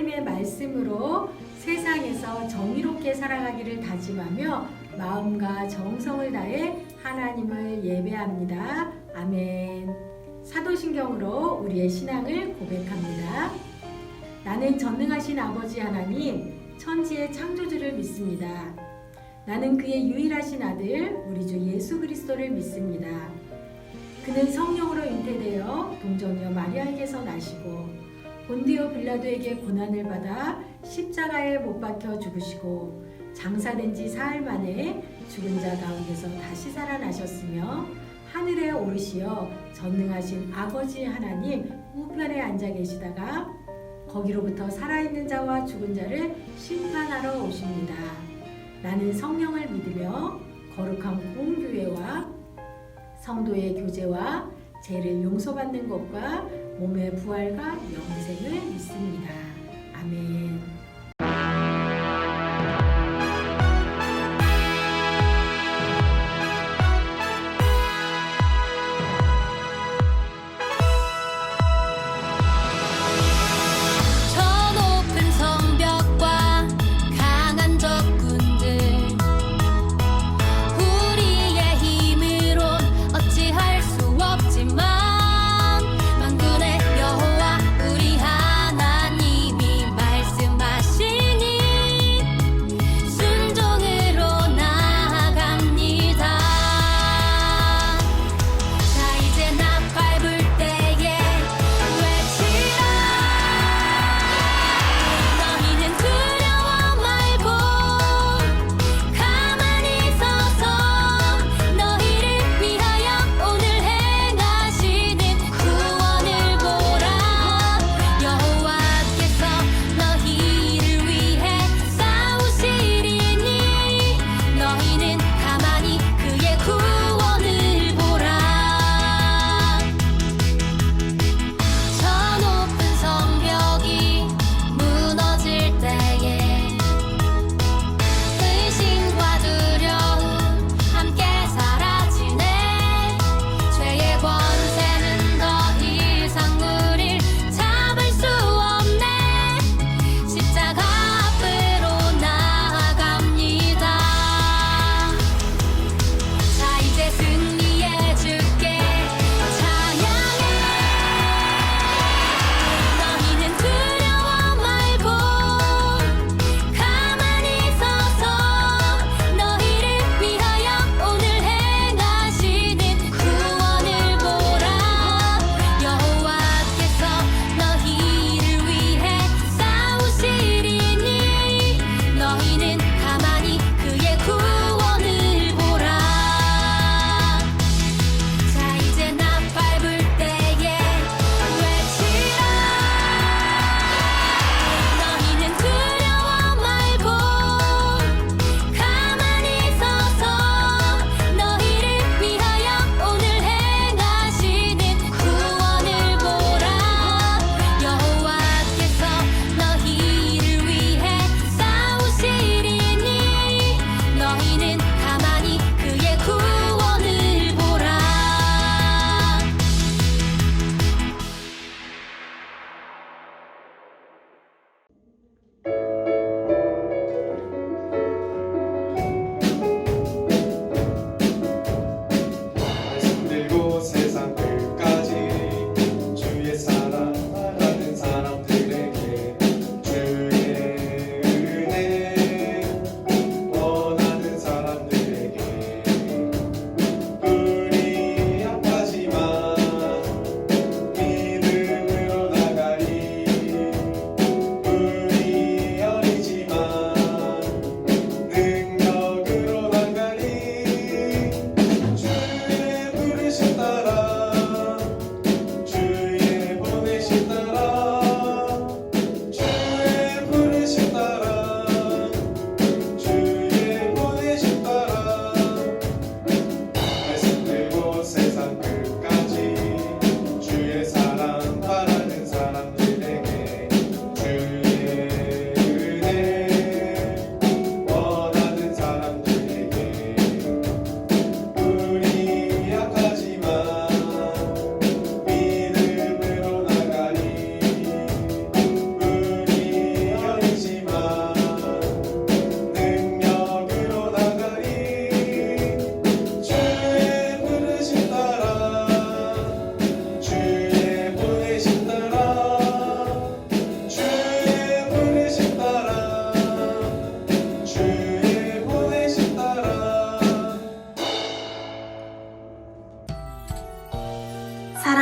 하나님의 말씀으로 세상에서 정의롭게 살아가기를 다짐하며 마음과 정성을 다해 하나님을 예배합니다. 아멘. 사도신경으로 우리의 신앙을 고백합니다. 나는 전능하신 아버지 하나님, 천지의 창조주를 믿습니다. 나는 그의 유일하신 아들, 우리 주 예수 그리스도를 믿습니다. 그는 성령으로 잉태되어 동정녀 마리아에게서 나시고 본디오 빌라도에게 고난을 받아 십자가에 못 박혀 죽으시고 장사된 지 사흘 만에 죽은 자 가운데서 다시 살아나셨으며 하늘에 오르시어 전능하신 아버지 하나님 우편에 앉아 계시다가 거기로부터 살아있는 자와 죽은 자를 심판하러 오십니다. 나는 성령을 믿으며 거룩한 공교회와 성도의 교제와 죄를 용서받는 것과 몸의 부활과 영생을 믿습니다. 아멘. 만군의 여호와 우리 하나님이 말씀하셨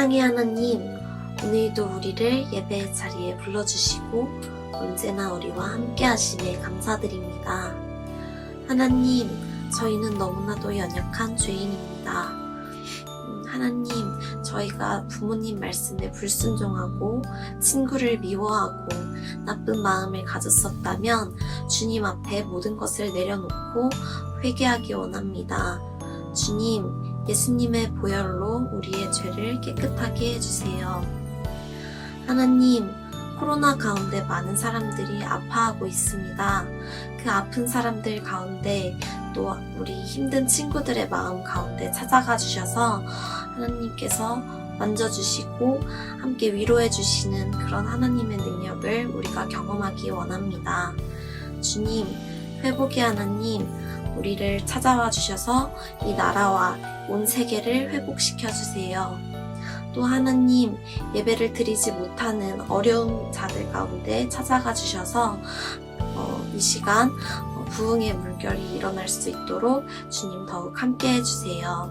사랑의 하나님, 오늘도 우리를 예배의 자리에 불러주시고 언제나 우리와 함께 하심에 감사드립니다. 하나님, 저희는 너무나도 연약한 죄인입니다. 하나님, 저희가 부모님 말씀에 불순종하고 친구를 미워하고 나쁜 마음을 가졌었다면 주님 앞에 모든 것을 내려놓고 회개하기 원합니다. 주님, 예수님의 보혈로 우리의 죄를 깨끗하게 해주세요. 하나님, 코로나 가운데 많은 사람들이 아파하고 있습니다. 그 아픈 사람들 가운데 또 우리 힘든 친구들의 마음 가운데 찾아가 주셔서 하나님께서 만져주시고 함께 위로해 주시는 그런 하나님의 능력을 우리가 경험하기 원합니다. 주님, 회복의 하나님, 우리를 찾아와 주셔서 이 나라와 온 세계를 회복시켜 주세요. 또 하나님, 예배를 드리지 못하는 어려운 자들 가운데 찾아가 주셔서 이 시간 부흥의 물결이 일어날 수 있도록 주님 더욱 함께 해주세요.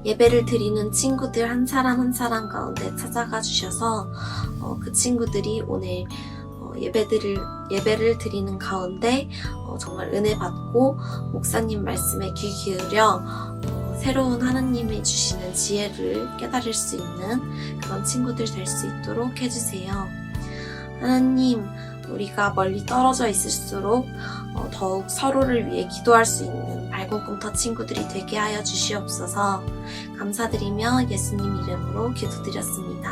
예배를 드리는 친구들 한 사람 한 사람 가운데 찾아가 주셔서 그 친구들이 오늘 예배를 드리는 가운데 정말 은혜 받고 목사님 말씀에 귀 기울여 새로운 하나님이 주시는 지혜를 깨달을 수 있는 그런 친구들 될 수 있도록 해주세요. 하나님, 우리가 멀리 떨어져 있을수록 더욱 서로를 위해 기도할 수 있는 밝은 꿈터 친구들이 되게 하여 주시옵소서. 감사드리며 예수님 이름으로 기도드렸습니다.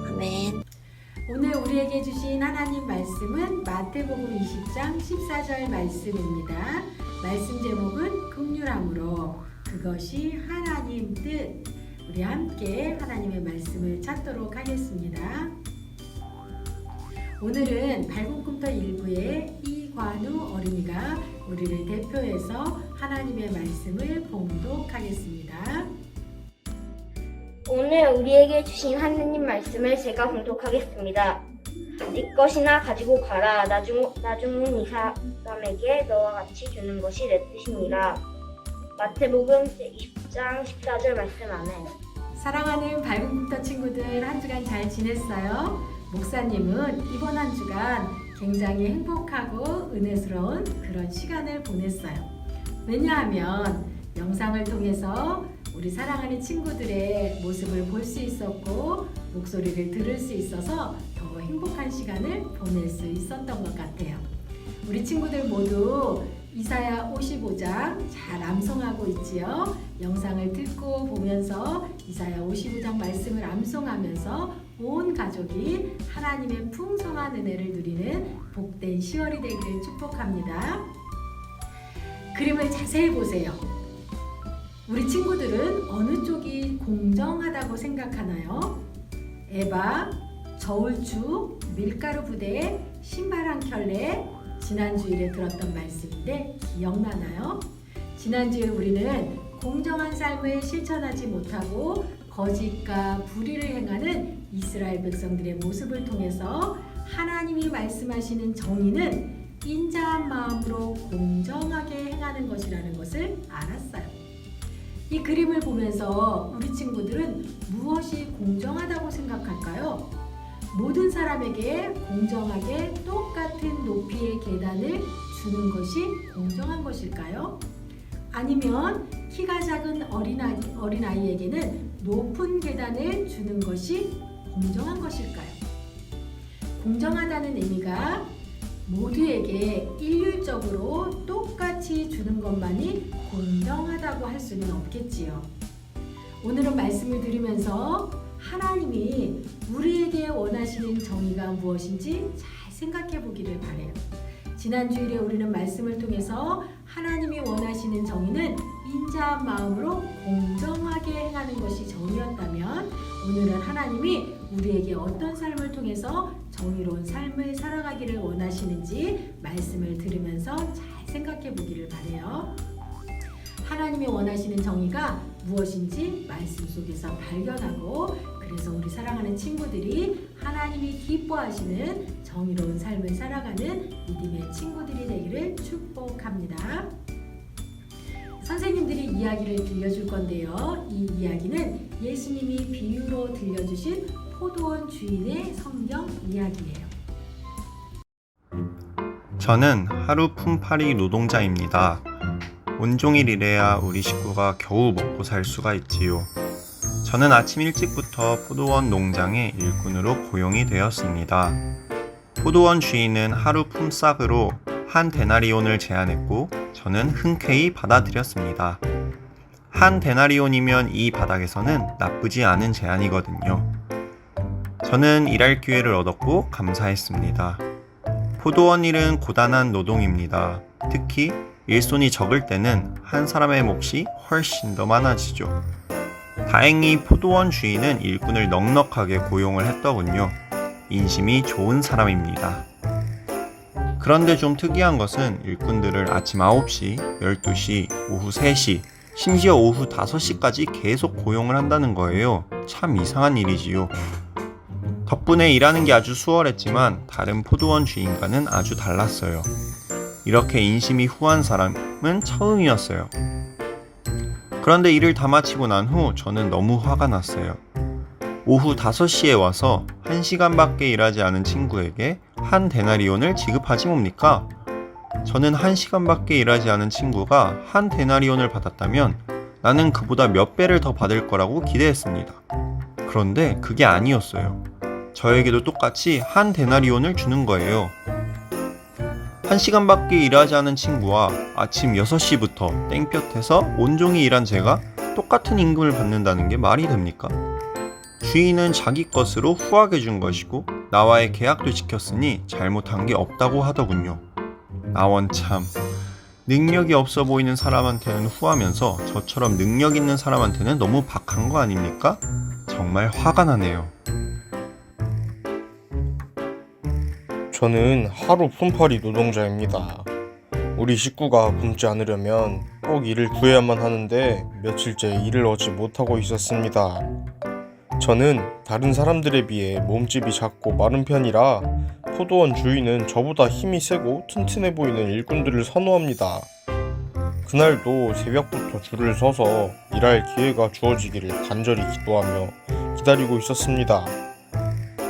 아멘. 오늘 우리에게 주신 하나님 말씀은 마태복음 20장 14절 말씀입니다. 말씀 제목은 긍휼함으로 그것이 하나님 뜻. 우리 함께 하나님의 말씀을 찾도록 하겠습니다. 오늘은 밝은 꿈터 1부의 이관우 어린이가 우리를 대표해서 하나님의 말씀을 봉독하겠습니다. 오늘 우리에게 주신 하느님 말씀을 제가 봉독하겠습니다. 네 것이나 가지고 가라. 나중은 이 사람에게 너와 같이 주는 것이 내 뜻이니라. 마태복음 20장 14절 말씀 아멘. 사랑하는 밝은 꿈터 친구들, 한 주간 잘 지냈어요? 목사님은 이번 한 주간 굉장히 행복하고 은혜스러운 그런 시간을 보냈어요. 왜냐하면 영상을 통해서 우리 사랑하는 친구들의 모습을 볼 수 있었고 목소리를 들을 수 있어서 더 행복한 시간을 보낼 수 있었던 것 같아요. 우리 친구들 모두 이사야 55장 잘 암송하고 있지요. 영상을 듣고 보면서 이사야 55장 말씀을 암송하면서 온 가족이 하나님의 풍성한 은혜를 누리는 복된 10월이 되기를 축복합니다. 그림을 자세히 보세요. 우리 친구들은 어느 쪽이 공정하다고 생각하나요? 에바, 저울추, 밀가루 부대, 신발 한 켤레, 지난주일에 들었던 말씀인데 기억나나요? 지난주에 우리는 공정한 삶을 실천하지 못하고 거짓과 불의를 행하는 이스라엘 백성들의 모습을 통해서 하나님이 말씀하시는 정의는 인자한 마음으로 공정하게 행하는 것이라는 것을 알았어요. 이 그림을 보면서 우리 친구들은 무엇이 공정하다고 생각할까요? 모든 사람에게 공정하게 똑같은 높이의 계단을 주는 것이 공정한 것일까요? 아니면 키가 작은 어린아이에게는 높은 계단을 주는 것이 공정한 것일까요? 공정하다는 의미가 모두에게 일률적으로 똑같이 주는 것만이 공정하다고 할 수는 없겠지요. 오늘은 말씀을 들으면서 하나님이 우리에게 원하시는 정의가 무엇인지 잘 생각해 보기를 바라요. 지난 주일에 우리는 말씀을 통해서 하나님이 원하시는 정의는 인자한 마음으로 공정하게 행하는 것이 정의였다면 오늘은 하나님이 우리에게 어떤 삶을 통해서 정의로운 삶을 살아가기를 원하시는지 말씀을 들으면서 잘 생각해 보기를 바라요. 하나님이 원하시는 정의가 무엇인지 말씀 속에서 발견하고 그래서 우리 사랑하는 친구들이 하나님이 기뻐하시는 정의로운 삶을 살아가는 믿음의 친구들이 되기를 축복합니다. 선생님들이 이야기를 들려줄 건데요. 이 이야기는 예수님이 비유로 들려주신 포도원 주인의 성경 이야기예요. 저는 하루 품팔이 노동자입니다. 온종일 일해야 우리 식구가 겨우 먹고 살 수가 있지요. 저는 아침 일찍부터 포도원 농장의 일꾼으로 고용이 되었습니다. 포도원 주인은 하루 품삯으로 한 데나리온을 제안했고 저는 흔쾌히 받아들였습니다. 한 데나리온이면 이 바닥에서는 나쁘지 않은 제안이거든요. 저는 일할 기회를 얻었고 감사했습니다. 포도원 일은 고단한 노동입니다. 특히 일손이 적을 때는 한 사람의 몫이 훨씬 더 많아지죠. 다행히 포도원 주인은 일꾼을 넉넉하게 고용을 했더군요. 인심이 좋은 사람입니다. 그런데 좀 특이한 것은 일꾼들을 아침 9시, 12시, 오후 3시, 심지어 오후 5시까지 계속 고용을 한다는 거예요. 참 이상한 일이지요. 덕분에 일하는 게 아주 수월했지만 다른 포도원 주인과는 아주 달랐어요. 이렇게 인심이 후한 사람은 처음이었어요. 그런데 일을 다 마치고 난 후 저는 너무 화가 났어요. 오후 5시에 와서 1시간밖에 일하지 않은 친구에게 한 데나리온을 지급하지 뭡니까? 저는 1시간밖에 일하지 않은 친구가 한 데나리온을 받았다면 나는 그보다 몇 배를 더 받을 거라고 기대했습니다. 그런데 그게 아니었어요. 저에게도 똑같이 한 데나리온을 주는 거예요. 1시간밖에 일하지 않은 친구와 아침 6시부터 땡볕에서 온종일 일한 제가 똑같은 임금을 받는다는 게 말이 됩니까? 주인은 자기 것으로 후하게 준 것이고 나와의 계약도 지켰으니 잘못한 게 없다고 하더군요. 나원참, 능력이 없어 보이는 사람한테는 후하면서 저처럼 능력 있는 사람한테는 너무 박한 거 아닙니까? 정말 화가 나네요. 저는 하루 품팔이 노동자입니다. 우리 식구가 굶지 않으려면 꼭 일을 구해야만 하는데 며칠째 일을 얻지 못하고 있었습니다. 저는 다른 사람들에 비해 몸집이 작고 마른 편이라 포도원 주인은 저보다 힘이 세고 튼튼해 보이는 일꾼들을 선호합니다. 그날도 새벽부터 줄을 서서 일할 기회가 주어지기를 간절히 기도하며 기다리고 있었습니다.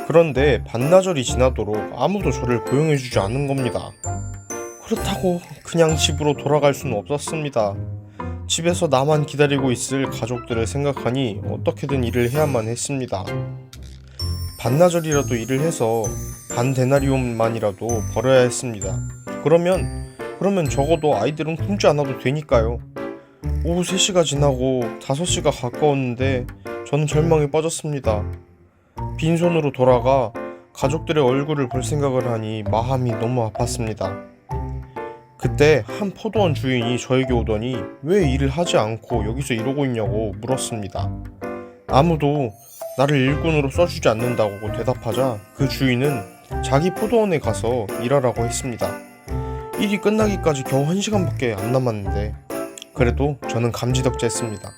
그런데 반나절이 지나도록 아무도 저를 고용해주지 않는 겁니다. 그렇다고 그냥 집으로 돌아갈 수는 없었습니다. 집에서 나만 기다리고 있을 가족들을 생각하니 어떻게든 일을 해야만 했습니다. 반나절이라도 일을 해서 반 데나리온만이라도 벌어야 했습니다. 그러면 적어도 아이들은 굶지 않아도 되니까요. 오후 3시가 지나고 5시가 가까웠는데 저는 절망에 빠졌습니다. 빈손으로 돌아가 가족들의 얼굴을 볼 생각을 하니 마음이 너무 아팠습니다. 그때 한 포도원 주인이 저에게 오더니 왜 일을 하지 않고 여기서 이러고 있냐고 물었습니다. 아무도 나를 일꾼으로 써주지 않는다고 대답하자 그 주인은 자기 포도원에 가서 일하라고 했습니다. 일이 끝나기까지 겨우 1시간밖에 안 남았는데 그래도 저는 감지덕지했습니다.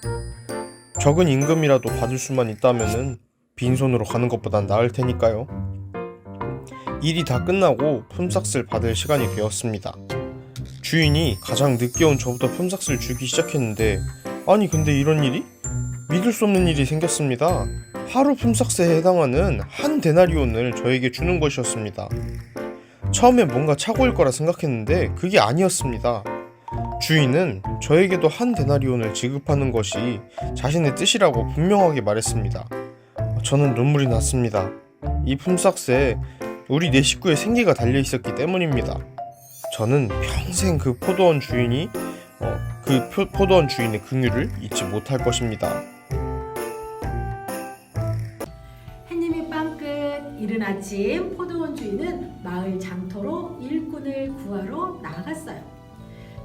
적은 임금이라도 받을 수만 있다면은 빈손으로 가는 것보단 나을 테니까요. 일이 다 끝나고 품삯을 받을 시간이 되었습니다. 주인이 가장 늦게 온 저보다 품삯을 주기 시작했는데 아니 근데 이런 일이? 믿을 수 없는 일이 생겼습니다. 하루 품삯에 해당하는 한 데나리온을 저에게 주는 것이었습니다. 처음에 뭔가 착오일 거라 생각했는데 그게 아니었습니다. 주인은 저에게도 한 데나리온을 지급하는 것이 자신의 뜻이라고 분명하게 말했습니다. 저는 눈물이 났습니다. 이 품삯에 우리 4식구의 생계가 달려 있었기 때문입니다. 저는 평생 그 포도원 주인의 긍휼을 잊지 못할 것입니다. 햇님이 빵끝 이른 아침 포도원 주인은 마을 장터로 일꾼을 구하러 나갔어요.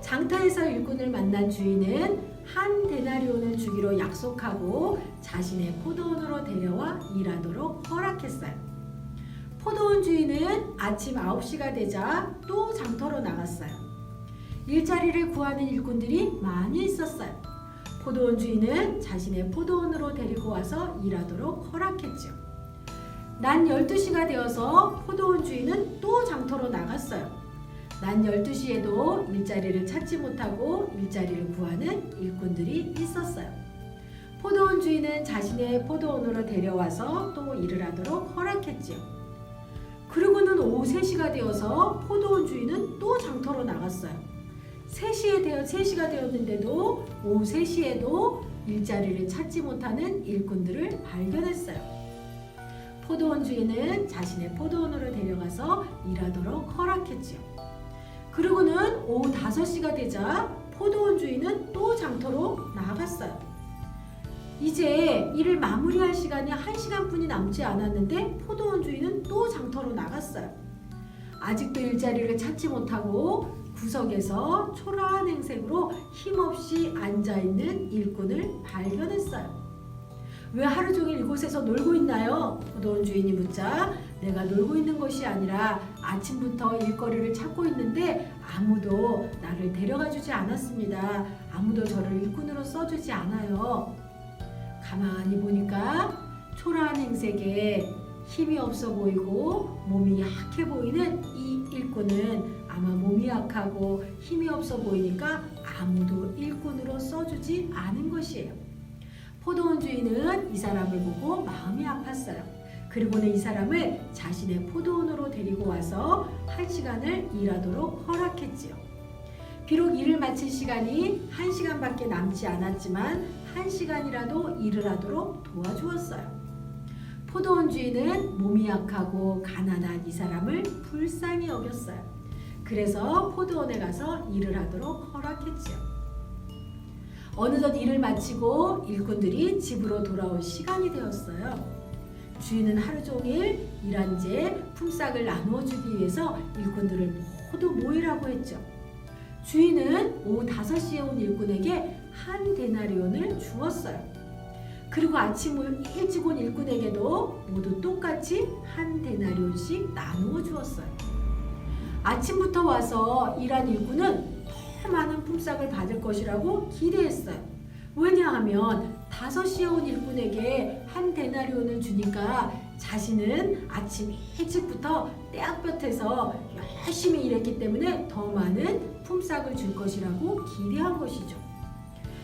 장터에서 일꾼을 만난 주인은 한 데나리온을 주기로 약속하고 자신의 포도원으로 데려와 일하도록 허락했어요. 포도원 주인은 아침 9시가 되자 또 장터로 나갔어요. 일자리를 구하는 일꾼들이 많이 있었어요. 포도원 주인은 자신의 포도원으로 데리고 와서 일하도록 허락했죠. 낮 12시가 되어서 포도원 주인은 또 장터로 나갔어요. 낮 12시에도 일자리를 찾지 못하고 일자리를 구하는 일꾼들이 있었어요. 포도원 주인은 자신의 포도원으로 데려와서 또 일을 하도록 허락했지요. 그리고는 오후 3시가 되어서 포도원 주인은 또 장터로 나갔어요. 3시가 되었는데도 오후 3시에도 일자리를 찾지 못하는 일꾼들을 발견했어요. 포도원 주인은 자신의 포도원으로 데려가서 일하도록 허락했지요. 그리고는 오후 5시가 되자 포도원 주인은 또 장터로 나갔어요. 이제 일을 마무리할 시간이 1시간뿐이 남지 않았는데 포도원 주인은 또 장터로 나갔어요. 아직도 일자리를 찾지 못하고 구석에서 초라한 행색으로 힘없이 앉아있는 일꾼을 발견했어요. 왜 하루 종일 이곳에서 놀고 있나요? 포도원 주인이 묻자 내가 놀고 있는 것이 아니라 아침부터 일거리를 찾고 있는데 아무도 나를 데려가 주지 않았습니다. 아무도 저를 일꾼으로 써주지 않아요. 가만히 보니까 초라한 행색에 힘이 없어 보이고 몸이 약해 보이는 이 일꾼은 아마 몸이 약하고 힘이 없어 보이니까 아무도 일꾼으로 써주지 않은 것이에요. 포도원 주인은 이 사람을 보고 마음이 아팠어요. 그리고는 이 사람을 자신의 포도원으로 데리고 와서 1시간을 일하도록 허락했지요. 비록 일을 마칠 시간이 1시간밖에 남지 않았지만 1시간이라도 일을 하도록 도와주었어요. 포도원 주인은 몸이 약하고 가난한 이 사람을 불쌍히 여겼어요. 그래서 포도원에 가서 일을 하도록 허락했지요. 어느덧 일을 마치고 일꾼들이 집으로 돌아올 시간이 되었어요. 주인은 하루 종일 일한 제 품삯을 나누어 주기 위해서 일꾼들을 모두 모이라고 했죠. 주인은 오후 5시에 온 일꾼에게 1 데나리온을 주었어요. 그리고 아침 일찍 온 일꾼에게도 모두 똑같이 1 데나리온씩 나누어 주었어요. 아침부터 와서 일한 일꾼은 더 많은 품삯을 받을 것이라고 기대했어요. 왜냐하면 5시에 온 일꾼에게 1 데나리온을 주니까 자신은 아침 일찍부터 떼약볕에서 열심히 일했기 때문에 더 많은 품삯을 줄 것이라고 기대한 것이죠.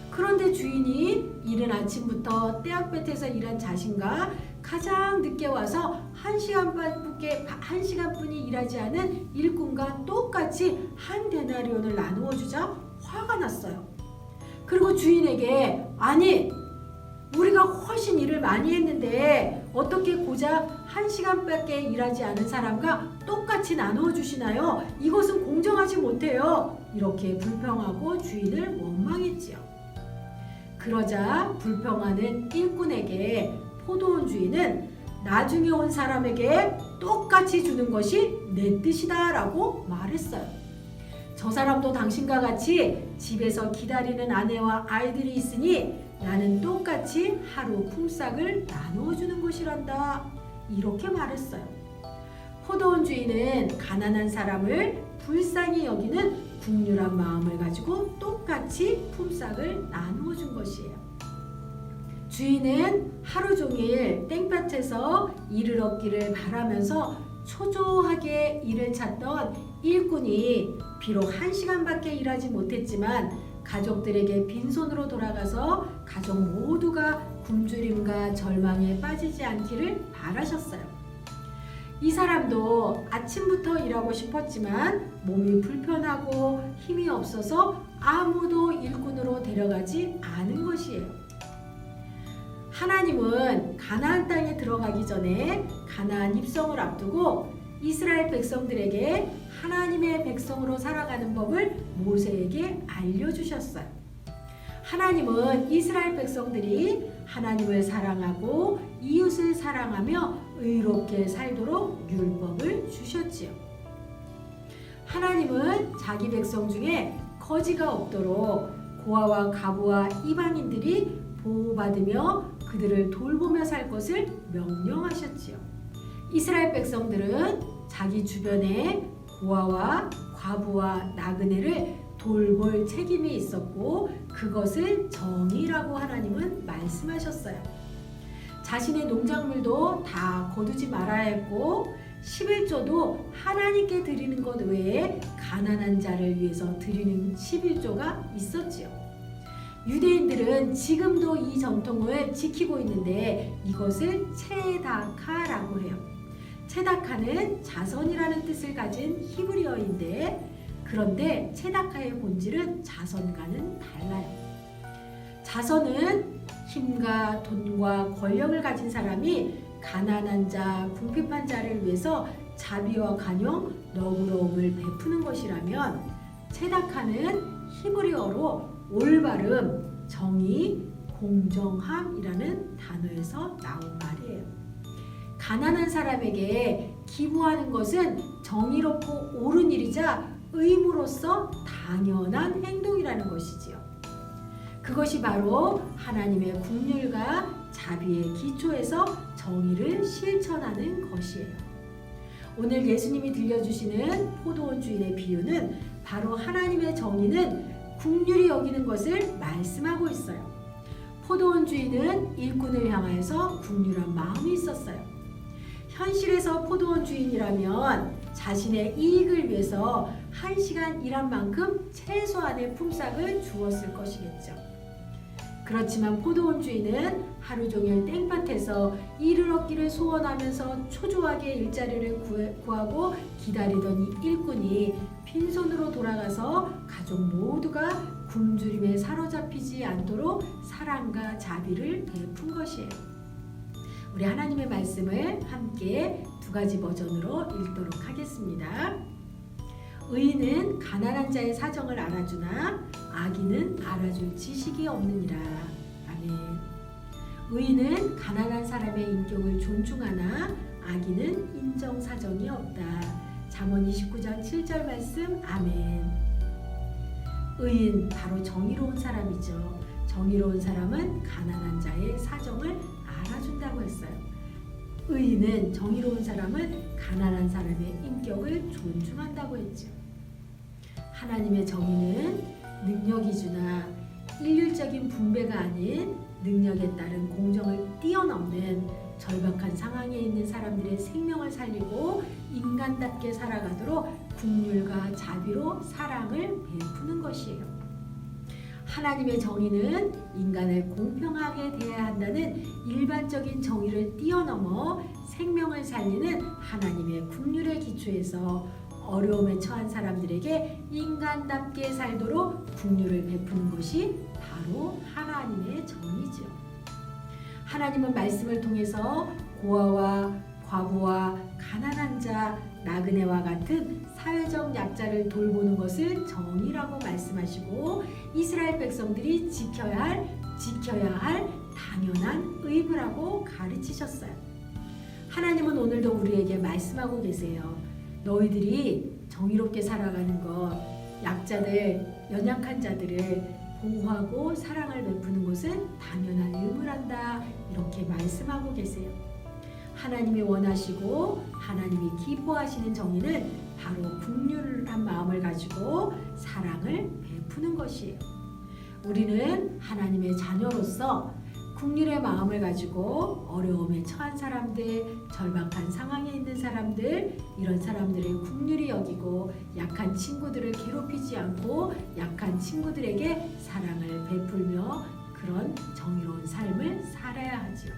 그런데 주인이 이른 아침부터 떼약볕에서 일한 자신과 가장 늦게 와서 1시간뿐이 일하지 않은 일꾼과 똑같이 1 데나리온을 나누어 주자 화가 났어요. 그리고 주인에게 아니 우리가 훨씬 일을 많이 했는데 어떻게 고작 1시간밖에 일하지 않은 사람과 똑같이 나누어 주시나요? 이것은 공정하지 못해요. 이렇게 불평하고 주인을 원망했지요. 그러자 불평하는 일꾼에게 포도원 주인은 나중에 온 사람에게 똑같이 주는 것이 내 뜻이다 라고 말했어요. 저 사람도 당신과 같이 집에서 기다리는 아내와 아이들이 있으니 나는 똑같이 하루 품삯을 나누어 주는 것이란다. 이렇게 말했어요. 포도원 주인은 가난한 사람을 불쌍히 여기는 국률한 마음을 가지고 똑같이 품삯을 나누어 준 것이에요. 주인은 하루 종일 땡볕에서 일을 얻기를 바라면서 초조하게 일을 찾던 일꾼이 비록 1시간밖에 일하지 못했지만 가족들에게 빈손으로 돌아가서 가족 모두가 굶주림과 절망에 빠지지 않기를 바라셨어요. 이 사람도 아침부터 일하고 싶었지만 몸이 불편하고 힘이 없어서 아무도 일꾼으로 데려가지 않은 것이에요. 하나님은 가나안 땅에 들어가기 전에 가나안 입성을 앞두고 이스라엘 백성들에게 하나님의 백성으로 살아가는 법을 모세에게 알려주셨어요. 하나님은 이스라엘 백성들이 하나님을 사랑하고 이웃을 사랑하며 의롭게 살도록 율법을 주셨지요. 하나님은 자기 백성 중에 거지가 없도록 고아와 과부와 이방인들이 보호받으며 그들을 돌보며 살 것을 명령하셨지요. 이스라엘 백성들은 자기 주변에 고아와 과부와 나그네를 돌볼 책임이 있었고 그것을 정의라고 하나님은 말씀하셨어요. 자신의 농작물도 다 거두지 말아야 했고 11조도 하나님께 드리는 것 외에 가난한 자를 위해서 드리는 11조가 있었지요. 유대인들은 지금도 이 전통을 지키고 있는데 이것을 체다카라고 해요. 체다카는 자선이라는 뜻을 가진 히브리어인데 그런데 체다카의 본질은 자선과는 달라요. 자선은 힘과 돈과 권력을 가진 사람이 가난한 자, 궁핍한 자를 위해서 자비와 간용, 너그러움을 베푸는 것이라면 체다카는 히브리어로 올바름, 정의, 공정함이라는 단어에서 나온 말이에요. 가난한 사람에게 기부하는 것은 정의롭고 옳은 일이자 의무로서 당연한 행동이라는 것이지요. 그것이 바로 하나님의 긍휼과 자비의 기초에서 정의를 실천하는 것이에요. 오늘 예수님이 들려주시는 포도원 주인의 비유는 바로 하나님의 정의는 긍휼히 여기는 것을 말씀하고 있어요. 포도원 주인은 일꾼을 향하여서 긍휼한 마음이 있었어요. 현실에서 포도원 주인이라면 자신의 이익을 위해서 1시간 일한 만큼 최소한의 품삯을 주었을 것이겠죠. 그렇지만 포도원 주인은 하루 종일 땡밭에서 이를 얻기를 소원하면서 초조하게 일자리를 구하고 기다리던 이 일꾼이 빈손으로 돌아가서 가족 모두가 굶주림에 사로잡히지 않도록 사랑과 자비를 베푼 것이에요. 우리 하나님의 말씀을 함께 2가지 버전으로 읽도록 하겠습니다. 의인은 가난한 자의 사정을 알아주나 악인은 알아줄 지식이 없느니라. 아멘. 의인은 가난한 사람의 인격을 존중하나 악인은 인정사정이 없다. 잠언 29장 7절 말씀. 아멘. 의인 바로 정의로운 사람이죠. 정의로운 사람은 가난한 자의 사정을 알아준다고 했어요. 의인은 정의로운 사람은 가난한 사람의 인격을 존중한다고 했죠. 하나님의 정의는 능력이주나 일률적인 분배가 아닌 능력에 따른 공정을 뛰어넘는 절박한 상황에 있는 사람들의 생명을 살리고 인간답게 살아가도록 긍휼과 자비로 사랑을 베푸는 것이에요. 하나님의 정의는 인간을 공평하게 대해야 한다는 일반적인 정의를 뛰어넘어 생명을 살리는 하나님의 긍휼의 기초에서 어려움에 처한 사람들에게 인간답게 살도록 긍휼을 베푸는 것이 바로 하나님의 정의죠. 하나님은 말씀을 통해서 고아와 과부와 가난한 자, 나그네와 같은 사회적 약자를 돌보는 것을 정의라고 말씀하시고 이스라엘 백성들이 지켜야 할 당연한 의무라고 가르치셨어요. 하나님은 오늘도 우리에게 말씀하고 계세요. 너희들이 정의롭게 살아가는 것, 약자들, 연약한 자들을 보호하고 사랑을 베푸는 것은 당연한 의무란다. 이렇게 말씀하고 계세요. 하나님이 원하시고 하나님이 기뻐하시는 정의는 바로 긍휼한 마음을 가지고 사랑을 베푸는 것이에요. 우리는 하나님의 자녀로서 긍휼의 마음을 가지고 어려움에 처한 사람들, 절박한 상황에 있는 사람들, 이런 사람들을 긍휼히 여기고 약한 친구들을 괴롭히지 않고 약한 친구들에게 사랑을 베풀며 그런 정의로운 삶을 살아야 하죠.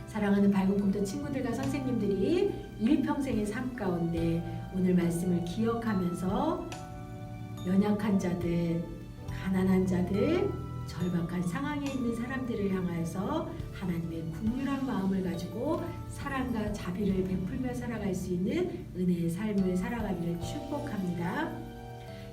사랑하는 밝은 꿈도 친구들과 선생님들이 일평생의 삶 가운데 오늘 말씀을 기억하면서 연약한 자들, 가난한 자들, 절박한 상황에 있는 사람들을 향하여서 하나님의 긍휼한 마음을 가지고 사랑과 자비를 베풀며 살아갈 수 있는 은혜의 삶을 살아가기를 축복합니다.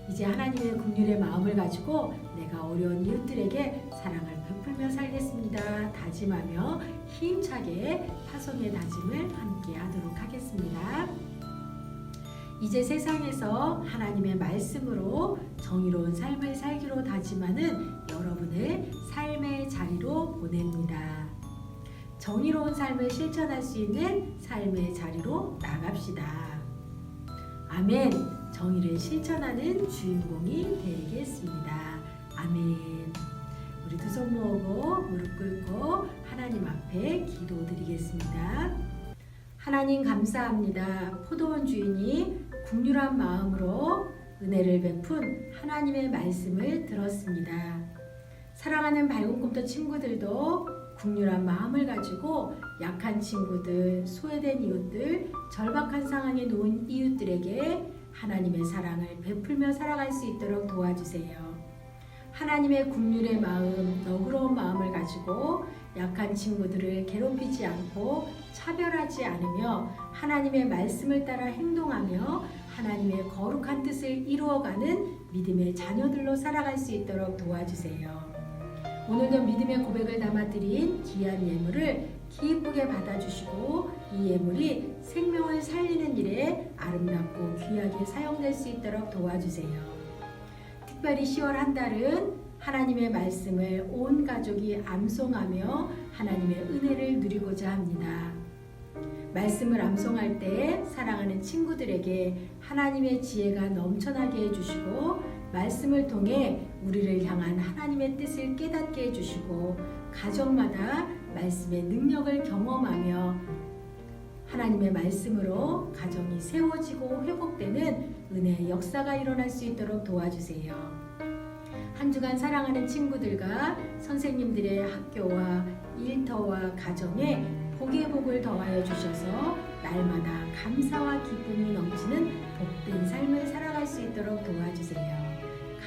이제 하나님의 긍휼의 마음을 가지고 내가 어려운 이웃들에게 사랑을 베풀며 살겠습니다. 다짐하며 힘차게 파송의 다짐을 함께 하도록 하겠습니다. 이제 세상에서 하나님의 말씀으로 정의로운 삶을 살기로 다짐하는 여러분을 삶의 자리로 보냅니다. 정의로운 삶을 실천할 수 있는 삶의 자리로 나갑시다. 아멘. 정의를 실천하는 주인공이 되겠습니다. 아멘. 우리 두 손 모으고 무릎 꿇고 하나님 앞에 기도드리겠습니다. 하나님 감사합니다. 포도원 주인이 긍휼한 마음으로 은혜를 베푼 하나님의 말씀을 들었습니다. 사랑하는 밝은 꿈터 친구들도 국률한 마음을 가지고 약한 친구들, 소외된 이웃들, 절박한 상황에 놓은 이웃들에게 하나님의 사랑을 베풀며 살아갈 수 있도록 도와주세요. 하나님의 국률의 마음, 너그러운 마음을 가지고 약한 친구들을 괴롭히지 않고 차별하지 않으며 하나님의 말씀을 따라 행동하며 하나님의 거룩한 뜻을 이루어가는 믿음의 자녀들로 살아갈 수 있도록 도와주세요. 오늘도 믿음의 고백을 담아드린 귀한 예물을 기쁘게 받아주시고 이 예물이 생명을 살리는 일에 아름답고 귀하게 사용될 수 있도록 도와주세요. 특별히 10월 한 달은 하나님의 말씀을 온 가족이 암송하며 하나님의 은혜를 누리고자 합니다. 말씀을 암송할 때 사랑하는 친구들에게 하나님의 지혜가 넘쳐나게 해주시고 말씀을 통해 우리를 향한 하나님의 뜻을 깨닫게 해주시고 가정마다 말씀의 능력을 경험하며 하나님의 말씀으로 가정이 세워지고 회복되는 은혜의 역사가 일어날 수 있도록 도와주세요. 한 주간 사랑하는 친구들과 선생님들의 학교와 일터와 가정에 복의 복을 더하여 주셔서 날마다 감사와 기쁨이 넘치는 복된 삶을 살아갈 수 있도록 도와주세요.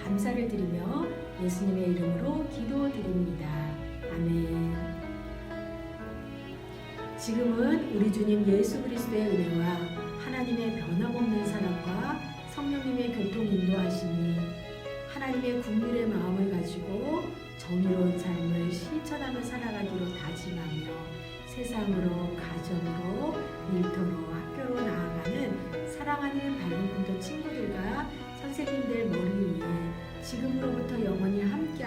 감사를 드리며 예수님의 이름으로 기도드립니다. 아멘. 지금은 우리 주님 예수 그리스도의 은혜와 하나님의 변함없는 사랑과 성령님의 교통 인도하심이 하나님의 국률의 마음을 가지고 정의로운 삶을 실천하며 살아가기로 다짐하며 세상으로, 가정으로, 일터로, 학교로 나아가는 사랑하는 밝은 꿈터 친구들과 선생님들 머리 위에 지금으로부터 영원히 함께